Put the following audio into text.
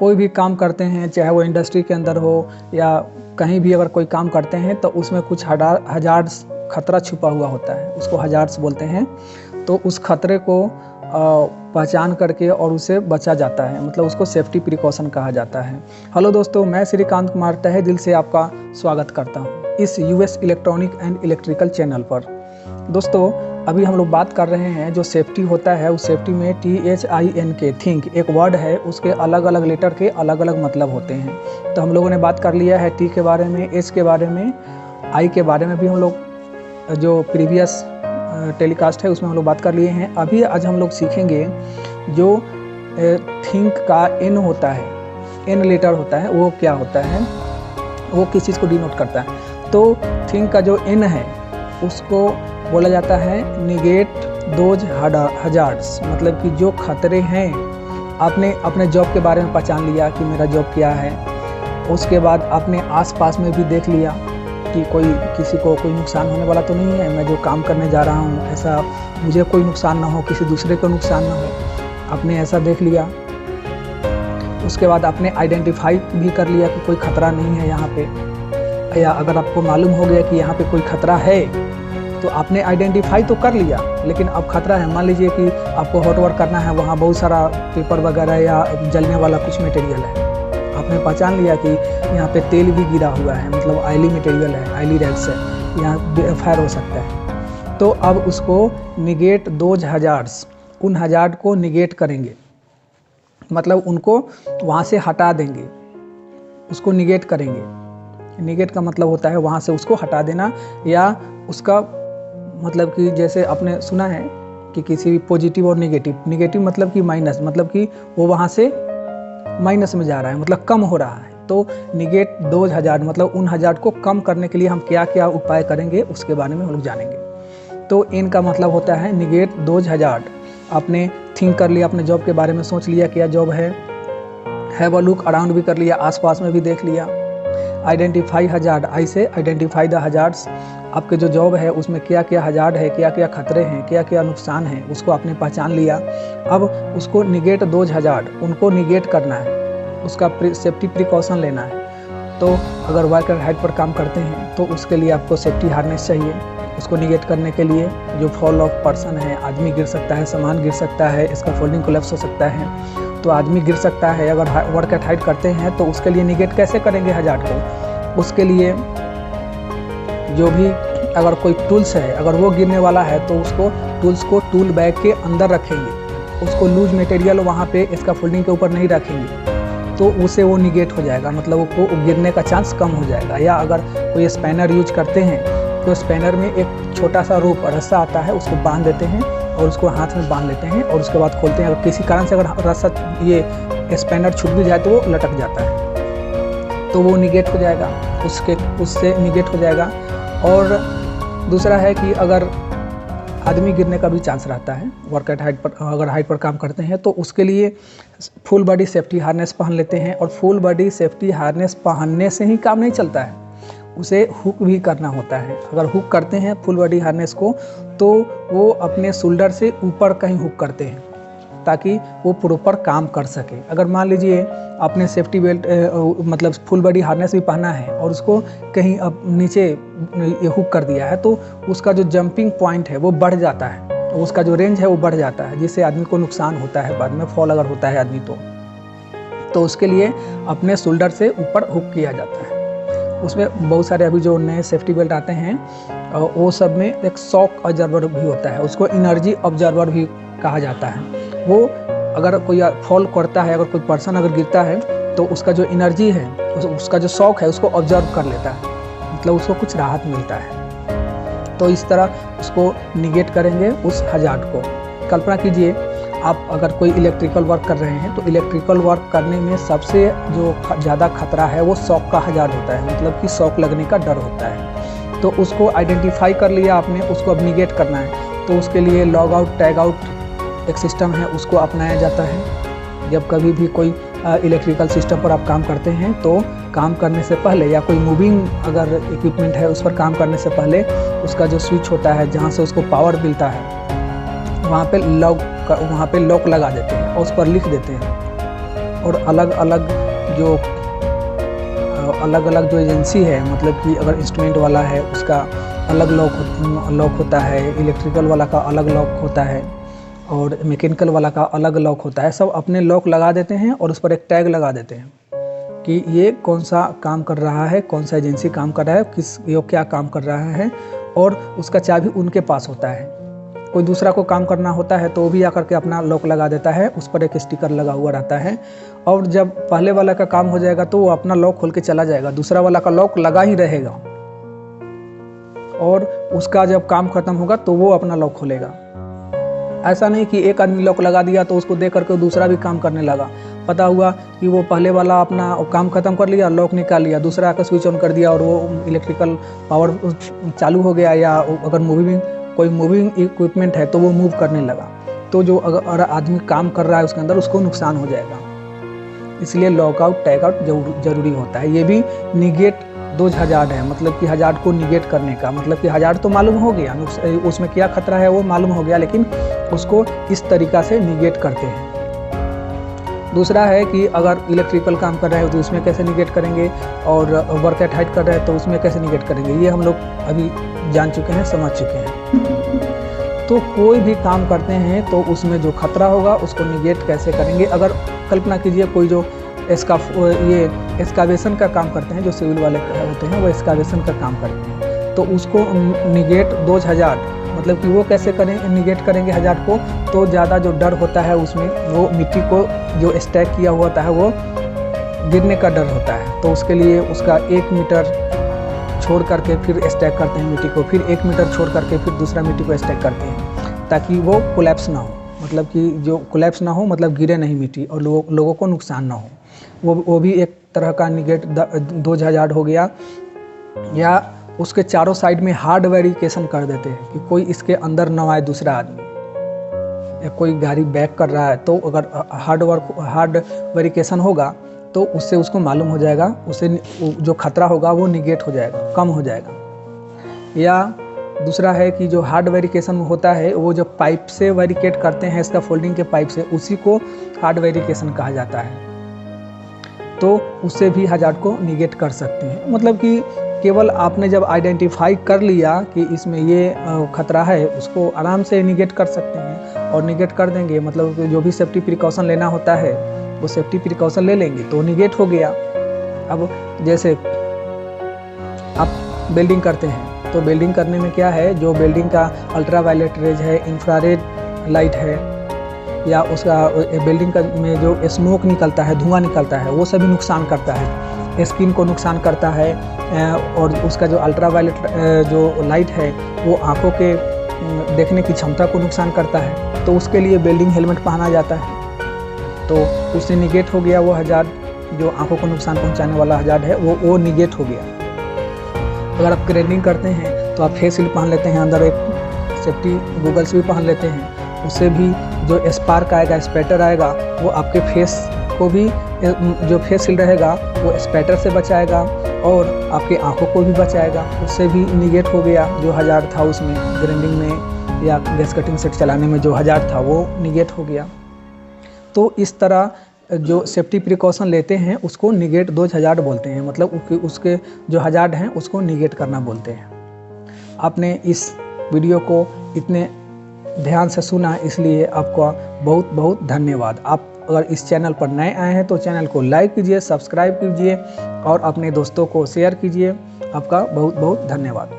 कोई भी काम करते हैं, चाहे वो इंडस्ट्री के अंदर हो या कहीं भी अगर कोई काम करते हैं तो उसमें कुछ हजार्ड्स खतरा छुपा हुआ होता है, उसको हजार्ड्स बोलते हैं। तो उस खतरे को पहचान करके और उसे बचा जाता है, मतलब उसको सेफ्टी प्रिकॉशन कहा जाता है। हेलो दोस्तों, मैं श्रीकांत कुमार तहे दिल से आपका स्वागत करता हूं इस US electronic and electrical channel पर। दोस्तों, अभी हम लोग बात कर रहे हैं जो सेफ्टी होता है, उस सेफ्टी में THINK थिंक एक वर्ड है, उसके अलग अलग लेटर के अलग अलग मतलब होते हैं। तो हम लोगों ने बात कर लिया है T के बारे में, H के बारे में, I के बारे में भी हम लोग जो प्रीवियस टेलीकास्ट है उसमें हम लोग बात कर लिए हैं। अभी आज हम लोग सीखेंगे जो थिंक का N होता है, N लेटर होता है, वो क्या होता है, वो किस चीज़ को डिनोट करता है। तो थिंक का जो N है उसको बोला जाता है निगेट दोज हजार्ड्स, मतलब कि जो खतरे हैं। आपने अपने जॉब के बारे में पहचान लिया कि मेरा जॉब क्या है, उसके बाद आपने आसपास में भी देख लिया कि किसी को कोई नुकसान होने वाला तो नहीं है, मैं जो काम करने जा रहा हूँ ऐसा मुझे कोई नुकसान ना हो, किसी दूसरे को नुकसान ना हो, आपने ऐसा देख लिया। उसके बाद आपने आइडेंटिफाई भी कर लिया कि कोई खतरा नहीं है यहाँ पे, या अगर आपको मालूम हो गया कि यहाँ पे कोई खतरा है तो आपने आइडेंटिफाई तो कर लिया, लेकिन अब खतरा है। मान लीजिए कि आपको हॉट वर्क करना है, वहाँ बहुत सारा पेपर वगैरह या जलने वाला कुछ मटेरियल है, आपने पहचान लिया कि यहाँ पे तेल भी गिरा हुआ है, मतलब ऑयली मटेरियल है, ऑयली रैक्स है, यहाँ फायर हो सकता है। तो अब उसको निगेट दोज हजार्ड्स, उन हजार्ड को निगेट करेंगे, मतलब उनको वहाँ से हटा देंगे, उसको निगेट करेंगे। निगेट का मतलब होता है वहाँ से उसको हटा देना, या उसका मतलब कि जैसे आपने सुना है कि किसी पॉजिटिव और निगेटिव मतलब कि माइनस, मतलब कि वो वहाँ से माइनस में जा रहा है, मतलब कम हो रहा है। तो निगेट दोज हजार्ड मतलब उन हजार्ड को कम करने के लिए हम क्या क्या उपाय करेंगे उसके बारे में हम लोग जानेंगे। तो इनका मतलब होता है निगेट दोज हजार्ड। आपने थिंक कर लिया, अपने जॉब के बारे में सोच लिया क्या जॉब है, हैव अ लुक अराउंड भी कर लिया, आसपास में भी देख लिया। आइडेंटिफाई हजार्ड, आई से आइडेंटिफाई द हजार्ड्स, आपके जो जॉब है उसमें क्या क्या हजार्ड है, क्या क्या खतरे हैं, क्या क्या नुकसान है, उसको आपने पहचान लिया। अब उसको निगेट दोज हजार्ड, उनको निगेट करना है, उसका सेफ्टी प्रिकॉशन लेना है। तो अगर वर्कर हाइट पर काम करते हैं तो उसके लिए आपको सेफ्टी हार्नेस चाहिए। उसको निगेट करने के लिए जो फॉल ऑफ पर्सन है, आदमी गिर सकता है, सामान गिर सकता है, इसका फोल्डिंग कोलैप्स हो सकता है, तो आदमी गिर सकता है। अगर वर्क एट हाइट करते हैं तो उसके लिए निगेट कैसे करेंगे हजार्ड को, उसके लिए जो भी अगर कोई टूल्स है, अगर वो गिरने वाला है तो उसको टूल्स को टूल बैग के अंदर रखेंगे, उसको लूज मटेरियल वहाँ पे इसका फोल्डिंग के ऊपर नहीं रखेंगे, तो उसे वो निगेट हो जाएगा, मतलब वो गिरने का चांस कम हो जाएगा। या अगर कोई स्पैनर यूज करते हैं तो स्पैनर में एक छोटा सा रोप रस्सा आता है, उसको बांध देते हैं और उसको हाथ में बांध लेते हैं और उसके बाद खोलते हैं। अगर किसी कारण से अगर रस्सा ये स्पैनर छूट भी जाए तो वो लटक जाता है, तो वो निगेट हो जाएगा, उससे निगेट हो जाएगा। और दूसरा है कि अगर आदमी गिरने का भी चांस रहता है वर्क एट हाइट पर, अगर हाइट पर काम करते हैं तो उसके लिए फुल बॉडी सेफ्टी हार्नेस पहन लेते हैं। और फुल बॉडी सेफ्टी हार्नेस पहनने से ही काम नहीं चलता है, उसे हुक भी करना होता है। अगर हुक करते हैं फुल बॉडी हार्नेस को तो वो अपने शोल्डर से ऊपर कहीं हुक करते हैं ताकि वो प्रॉपर काम कर सके। अगर मान लीजिए आपने सेफ्टी बेल्ट मतलब फुल बॉडी हार्नेस भी पहना है और उसको कहीं अब नीचे हुक कर दिया है तो उसका जो जंपिंग पॉइंट है वो बढ़ जाता है, उसका जो रेंज है वो बढ़ जाता है, जिससे आदमी को नुकसान होता है, बाद में फॉल अगर होता है आदमी तो उसके लिए अपने शोल्डर से ऊपर हुक किया जाता है। उसमें बहुत सारे अभी जो नए सेफ्टी बेल्ट आते हैं वो सब में एक शॉक ऑब्जर्वर भी होता है, उसको एनर्जी ऑब्जर्वर भी कहा जाता है। वो अगर कोई फॉल करता है, अगर कोई पर्सन अगर गिरता है तो उसका जो एनर्जी है, उसका जो शॉक है उसको ऑब्जर्व कर लेता है, मतलब उसको कुछ राहत मिलता है। तो इस तरह उसको निगेट करेंगे उस हजार्ड को। कल्पना कीजिए आप अगर कोई इलेक्ट्रिकल वर्क कर रहे हैं तो इलेक्ट्रिकल वर्क करने में सबसे जो ज़्यादा खतरा है वो शॉक का हजार्ड होता है, मतलब कि शॉक लगने का डर होता है। तो उसको आइडेंटिफाई कर लिया आपने, उसको अब निगेट करना है। तो उसके लिए लॉग आउट टैग आउट एक सिस्टम है, उसको अपनाया जाता है। जब कभी भी कोई इलेक्ट्रिकल सिस्टम पर आप काम करते हैं तो काम करने से पहले, या कोई मूविंग अगर इक्विपमेंट है उस पर काम करने से पहले, उसका जो स्विच होता है जहाँ से उसको पावर मिलता है वहाँ पे लॉक लगा देते हैं और उस पर लिख देते हैं और अलग अलग जो एजेंसी है, मतलब कि अगर इंस्ट्रूमेंट वाला है उसका अलग लॉक होता है, इलेक्ट्रिकल वाला का अलग लॉक होता है और मैकेनिकल वाला का अलग लॉक होता है। सब अपने लॉक लगा देते हैं और उस पर एक टैग लगा देते हैं कि ये कौन सा काम कर रहा है, कौन सा एजेंसी काम कर रहा है, ये क्या काम कर रहा है, और उसका चाबी उनके पास होता है। कोई दूसरा को काम करना होता है तो वो भी आकर के अपना लॉक लगा देता है, उस पर एक स्टिकर लगा हुआ रहता है, और जब पहले वाला का काम हो जाएगा तो वो अपना लॉक खोल के चला जाएगा, दूसरा वाला का लॉक लगा ही रहेगा, और उसका जब काम खत्म होगा तो वो अपना लॉक खोलेगा। ऐसा नहीं कि एक आदमी लॉक लगा दिया तो उसको देख करके दूसरा भी काम करने लगा। पता हुआ कि वो पहले वाला अपना काम खत्म कर लिया, लॉक निकाल लिया, दूसरा का स्विच ऑन कर दिया और वो इलेक्ट्रिकल पावर चालू हो गया, या अगर कोई मूविंग इक्विपमेंट है तो वो मूव करने लगा, तो जो अगर आदमी काम कर रहा है उसके अंदर उसको नुकसान हो जाएगा। इसलिए लॉकआउट टैगआउट जरूरी होता है। ये भी निगेट दोज हजार्ड है, मतलब कि हजार्ड को निगेट करने का, मतलब कि हजार्ड तो मालूम हो गया, उसमें क्या खतरा है वो मालूम हो गया, लेकिन उसको इस तरीक़ा से निगेट करते हैं। दूसरा है कि अगर इलेक्ट्रिकल काम कर रहे हो तो उसमें कैसे निगेट करेंगे, और वर्क एट हाइट कर रहे हैं तो उसमें कैसे निगेट करेंगे, ये हम लोग अभी जान चुके हैं, समझ चुके हैं। तो कोई भी काम करते हैं तो उसमें जो खतरा होगा उसको निगेट कैसे करेंगे। अगर कल्पना कीजिए कोई जो ये एक्सकावेशन का काम करते हैं, जो सिविल वाले होते हैं वो एक्सकावेशन का काम करते हैं, तो उसको निगेट दोज हजार्ड, मतलब कि वो कैसे निगेट करेंगे हजार्ड को, तो ज़्यादा जो डर होता है उसमें वो मिट्टी को जो स्टैक किया हुआ होता है वो गिरने का डर होता है, तो उसके लिए उसका 1 मीटर छोड़ करके फिर स्टैक करते हैं मिट्टी को, फिर 1 मीटर छोड़ करके फिर दूसरा मिट्टी को स्टैक करते हैं, ताकि वो कोलैप्स ना हो, मतलब कि जो कोलैप्स ना हो, मतलब गिरे नहीं मिट्टी और लोगों को नुकसान ना हो। वो भी एक तरह का निगेट दोज हजार्ड हो गया। या उसके चारों साइड में हार्ड वेरिफिकेशन कर देते हैं कि कोई इसके अंदर न आए दूसरा आदमी, या कोई गाड़ी बैक कर रहा है तो अगर हार्ड वेरिफिकेशन होगा तो उससे उसको मालूम हो जाएगा, उससे जो खतरा होगा वो निगेट हो जाएगा, कम हो जाएगा। या दूसरा है कि जो हार्ड वेरिफिकेशन होता है वो जब पाइप से वेरिफिकेट करते हैं, इसका फोल्डिंग के पाइप से, उसी को हार्ड वेरिफिकेशन कहा जाता है, तो उससे भी हजार्ड को निगेट कर सकते हैं। मतलब कि केवल आपने जब आइडेंटिफाई कर लिया कि इसमें ये खतरा है, उसको आराम से निगेट कर सकते हैं, और निगेट कर देंगे, मतलब जो भी सेफ्टी प्रिकॉशन लेना होता है वो सेफ्टी प्रिकॉशन ले लेंगे तो निगेट हो गया। अब जैसे आप बिल्डिंग करते हैं तो बिल्डिंग करने में क्या है, जो बिल्डिंग का अल्ट्रावायलेट रेज है, इंफ्रारेड लाइट है, या उसका बिल्डिंग का में जो स्मोक निकलता है, धुआं निकलता है, वो सभी नुकसान करता है, स्किन को नुकसान करता है, और उसका जो अल्ट्रावायलेट जो लाइट है वो आँखों के देखने की क्षमता को नुकसान करता है, तो उसके लिए बिल्डिंग हेलमेट पहना जाता है, तो उससे निगेट हो गया वो हजार्ड, जो आंखों को नुकसान पहुंचाने वाला हजार्ड है वो निगेट हो गया। अगर आप ग्रेडिंग करते हैं तो आप फेस शील्ड पहन लेते हैं, अंदर एक सेफ्टी गूगल्स भी पहन लेते हैं, उससे भी जो स्पार्क आएगा, स्पैटर आएगा, वो आपके फेस को भी, जो फेस शील्ड रहेगा वो स्पैटर से बचाएगा और आपके आंखों को भी बचाएगा, उससे भी निगेट हो गया जो हजार्ड था उसमें, ग्राइंडिंग में या गैस कटिंग सेट चलाने में जो हजार्ड था वो निगेट हो गया। तो इस तरह जो सेफ्टी प्रिकॉशन लेते हैं उसको निगेट दोज हजार्ड बोलते हैं, मतलब उसके जो हजार्ड हैं उसको निगेट करना बोलते हैं। आपने इस वीडियो को इतने ध्यान से सुना, इसलिए आपका बहुत बहुत धन्यवाद। आप अगर इस चैनल पर नए आए हैं तो चैनल को लाइक कीजिए, सब्सक्राइब कीजिए और अपने दोस्तों को शेयर कीजिए। आपका बहुत बहुत धन्यवाद।